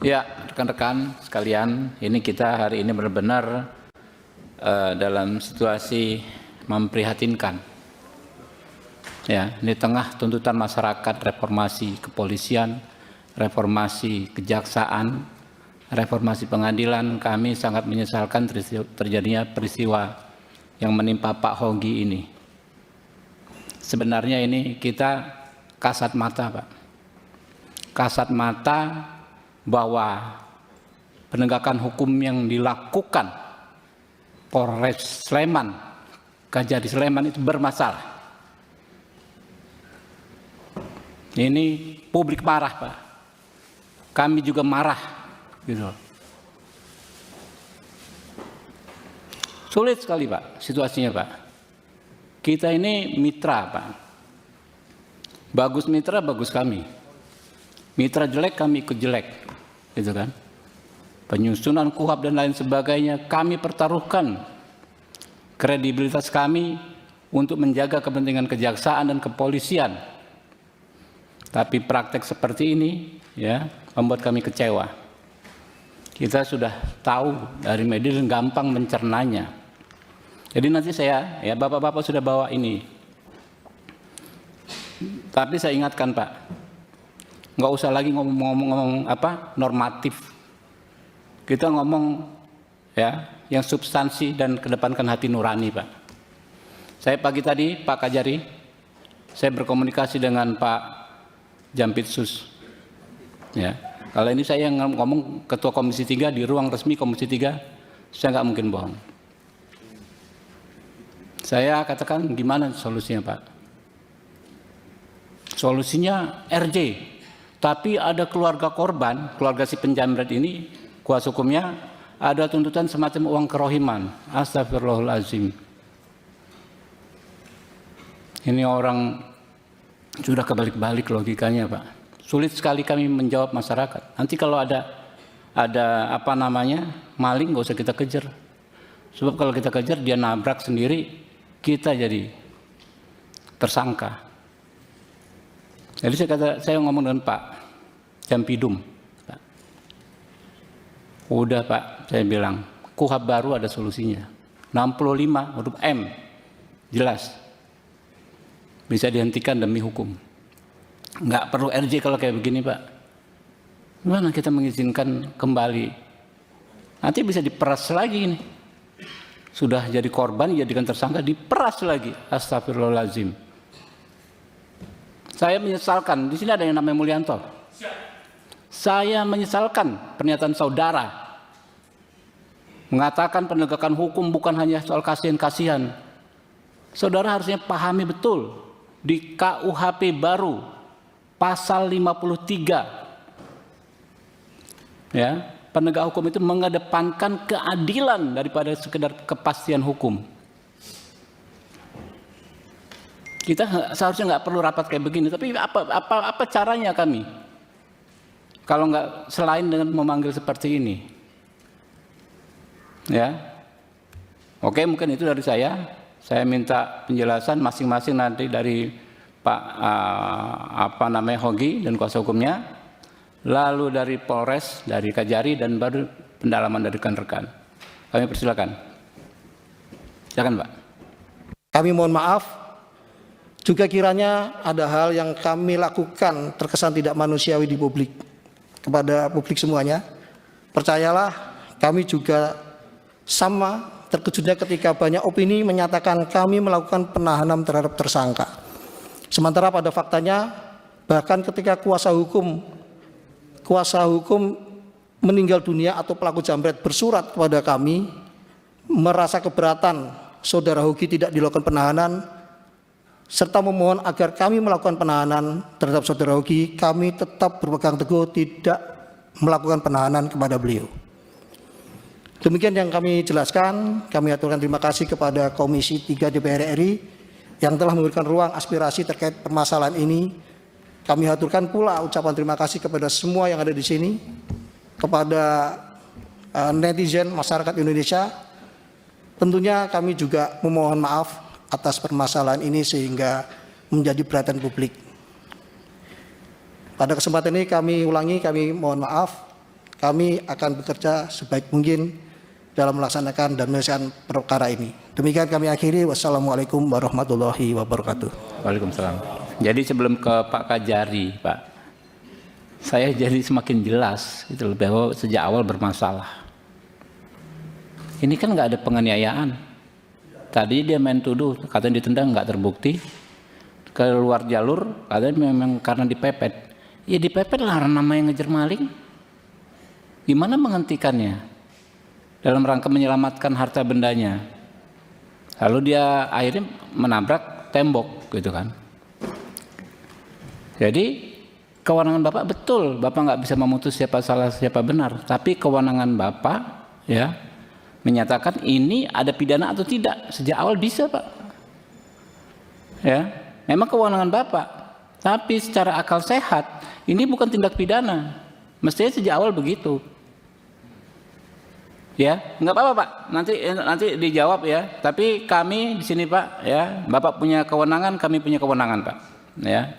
Ya, rekan-rekan sekalian, ini kita hari ini benar-benar dalam situasi memprihatinkan. Ya, di tengah tuntutan masyarakat reformasi kepolisian, reformasi kejaksaan, reformasi pengadilan, kami sangat menyesalkan terjadinya peristiwa yang menimpa Pak Hogi ini. Sebenarnya ini kita kasat mata, Pak. Kasat mata bahwa penegakan hukum yang dilakukan Polres Sleman, Kajari Sleman itu bermasalah. Ini publik marah, Pak. Kami juga marah, gitu. Sulit sekali, Pak, situasinya, Pak. Kita ini mitra, Pak. Bagus mitra, bagus kami. Mitra jelek, kami ikut jelek, gitu kan. Penyusunan KUHP dan lain sebagainya, kami pertaruhkan kredibilitas kami untuk menjaga kepentingan kejaksaan dan kepolisian. Tapi praktek seperti ini ya membuat kami kecewa. Kita sudah tahu dari media dan gampang mencernanya. Jadi nanti saya, ya Bapak-Bapak sudah bawa ini. Tapi saya ingatkan, Pak, nggak usah lagi ngomong apa normatif. Kita ngomong ya yang substansi dan kedepankan hati nurani, Pak. Saya pagi tadi Pak Kajari, saya berkomunikasi dengan Pak Jampitsus. Ya, kalau ini saya yang ngomong Ketua Komisi 3 di ruang resmi Komisi 3, saya nggak mungkin bohong. Saya katakan gimana solusinya, Pak? Solusinya RJ. Tapi ada keluarga korban, keluarga si penjamret ini, kuasa hukumnya, ada tuntutan semacam uang kerohiman. Astagfirullahaladzim. Ini orang sudah kebalik-balik logikanya, Pak. Sulit sekali kami menjawab masyarakat. Nanti kalau ada apa namanya maling, nggak usah kita kejar. Sebab kalau kita kejar dia nabrak sendiri, kita jadi tersangka. Jadi saya ngomong dengan Pak Jampidum, Pak. Udah Pak, saya bilang KUHP baru ada solusinya. 65 huruf M, jelas. Bisa dihentikan demi hukum. Nggak perlu RJ kalau kayak begini, Pak. Gimana kita mengizinkan kembali? Nanti bisa diperas lagi ini. Sudah jadi korban, jadikan tersangka, diperas lagi. Astagfirullahaladzim. Saya menyesalkan, di sini ada yang namanya Mulyanto. Saya menyesalkan pernyataan saudara. Mengatakan penegakan hukum bukan hanya soal kasihan-kasihan. Saudara harusnya pahami betul. Di KUHP baru pasal 53 ya, penegak hukum itu mengedepankan keadilan daripada sekedar kepastian hukum. Kita seharusnya nggak perlu rapat kayak begini, tapi apa caranya kami kalau nggak selain dengan memanggil seperti ini ya. Oke, mungkin itu dari saya. Saya minta penjelasan masing-masing nanti dari Pak Hogi dan kuasa hukumnya, lalu dari Polres, dari Kajari, dan baru pendalaman dari rekan-rekan. Kami persilakan. Silakan, Pak. Kami mohon maaf, juga kiranya ada hal yang kami lakukan terkesan tidak manusiawi di publik, kepada publik semuanya. Percayalah, kami juga sama terkejutnya ketika banyak opini menyatakan kami melakukan penahanan terhadap tersangka. Sementara pada faktanya, bahkan ketika kuasa hukum meninggal dunia atau pelaku jambret bersurat kepada kami, merasa keberatan saudara Hogi tidak dilakukan penahanan, serta memohon agar kami melakukan penahanan terhadap saudara Hogi, kami tetap berpegang teguh tidak melakukan penahanan kepada beliau. Demikian yang kami jelaskan. Kami aturkan terima kasih kepada Komisi 3 DPR RI yang telah memberikan ruang aspirasi terkait permasalahan ini. Kami aturkan pula ucapan terima kasih kepada semua yang ada di sini, kepada netizen masyarakat Indonesia. Tentunya kami juga memohon maaf atas permasalahan ini sehingga menjadi perhatian publik. Pada kesempatan ini kami ulangi, kami mohon maaf kami akan bekerja sebaik mungkin dalam melaksanakan dan menyelesaikan perkara ini. Demikian kami akhiri. Wassalamualaikum warahmatullahi wabarakatuh. Waalaikumsalam. Jadi sebelum ke Pak Kajari, Pak, saya jadi semakin jelas gitu loh, bahwa sejak awal bermasalah. Ini kan nggak ada penganiayaan. Tadi dia main tuduh, katanya ditendang nggak terbukti. Keluar jalur, katanya memang karena dipepet. Ya dipepet lah, namanya ngejar maling. Gimana menghentikannya? Dalam rangka menyelamatkan harta bendanya. Lalu dia akhirnya menabrak tembok gitu kan. Jadi kewenangan Bapak betul, Bapak nggak bisa memutus siapa salah siapa benar, tapi kewenangan Bapak ya menyatakan ini ada pidana atau tidak sejak awal bisa, Pak. Ya, memang kewenangan Bapak, tapi secara akal sehat ini bukan tindak pidana, mestinya sejak awal begitu. Ya, nggak apa-apa Pak, nanti dijawab ya. Tapi kami di sini Pak, ya, Bapak punya kewenangan, kami punya kewenangan Pak. Ya,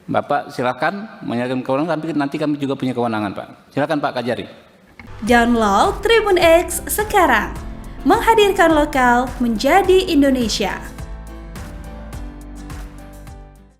Bapak silakan menyatakan kewenangan, tapi nanti kami juga punya kewenangan Pak. Silakan Pak Kajari. Download Tribun X sekarang, menghadirkan lokal menjadi Indonesia.